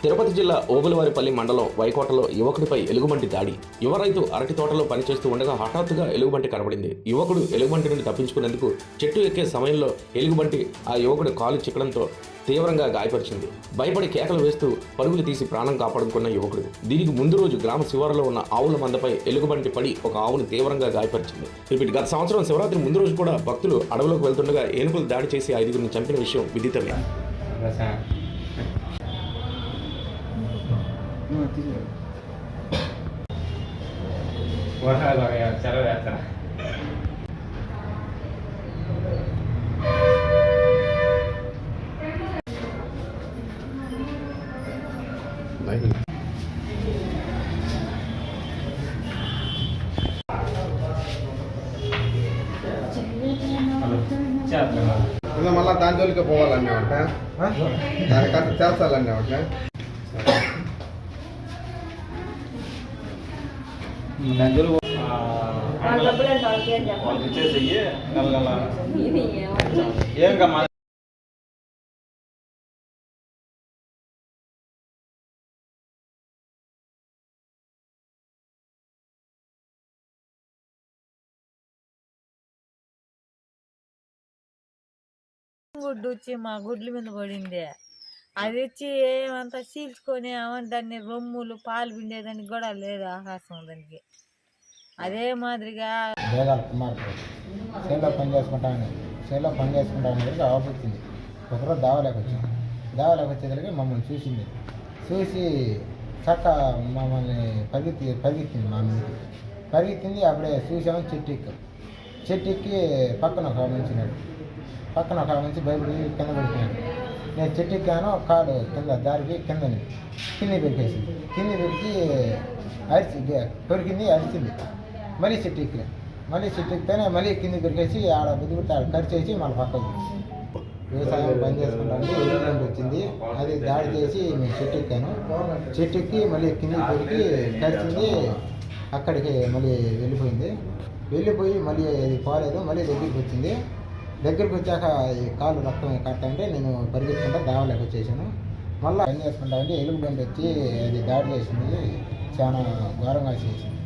తిరుపతి జిల్లా ఓబులవారిపల్లి మండలం వైకోటలో యువకుడిపై ఎలుగుబంటి దాడి. యువ రైతు అరటి తోటలో పనిచేస్తూ ఉండగా హఠాత్తుగా ఎలుగుబంటి కనబడింది. యువకుడు ఎలుగుబంటి నుండి తప్పించుకునేందుకు చెట్టు ఎక్కే సమయంలో ఎలుగుబంటి ఆ యువకుడు కాలు చిక్కడంతో తీవ్రంగా గాయపరిచింది. భయపడి కేకలు వేస్తూ పరుగులు తీసి ప్రాణం కాపాడుకున్న యువకుడు. దీనికి ముందు రోజు గ్రామ శివారులో ఉన్న ఆవుల మందపై ఎలుగుబంటి పడి ఒక ఆవును తీవ్రంగా గాయపరిచింది. రిపీట్ గత సంవత్సరం శివరాత్రి ముందు రోజు కూడా భక్తులు అడవిలోకి వెళ్తుండగా ఏనుగులు దాడి చేసి 5గురిని చంపిన విషయం విదితమే. మళ్ళా దాని జోలికి పోవాలండి ఒకట దాని కట్ట చేర్చాలండి ఒకట ఏం గుడ్డు వచ్చి మా గుడ్ల మీద పడింది. అది వచ్చి ఏమంతా చీల్చుకొని దాన్ని రొమ్ములు పాలు పిండేదానికి కూడా లేదు అవకాశం దానికి. అదే మాదిరిగా బేగాల కుమార్తె చేలో పని చేసుకుంటాను ఆపుతుంది. ఒకరోజు దావలేక వచ్చేసరికి మమ్మల్ని చూసి చక్క మమ్మల్ని పరిగెత్తింది. మా మీదకి పరిగెత్తింది. అప్పుడే చూసాము చెట్టుకి పక్కన ఒక మంచి బయలుదేరి కింద పడిపోయాను. నేను చెట్టు ఎక్కాను, కాలు కింద దారికి కింద పెరికేసింది. కింద పెరికి కొరికింది, అరిచింది. మళ్ళీ చెట్టు ఎక్కితేనే మళ్ళీ కింద పెరికేసి ఆడ బుద్ధిపెట్టి ఆడ ఖర్చేసి మళ్ళీ పక్కకు వ్యవసాయం పని చేసుకుంటాను. ఎదురుండి వచ్చింది, అది దాడి చేసి నేను చెట్టు ఎక్కాను. చెట్టు ఎక్కి మళ్ళీ కింద పెరికి ఖర్చింది. అక్కడికి మళ్ళీ వెళ్ళిపోయి మళ్ళీ అది పోలేదు. మళ్ళీ దగ్గరికి వచ్చాక ఈ కాలు రక్తం కట్టంటే నేను పరిగెత్తుకుంటా దావలేక వచ్చేసాను. మళ్ళీ పని చేసుకుంటా అంటే ఎలుగుబంటి వచ్చి అది దాడి చేసింది. చాలా ఘోరంగా చేసింది.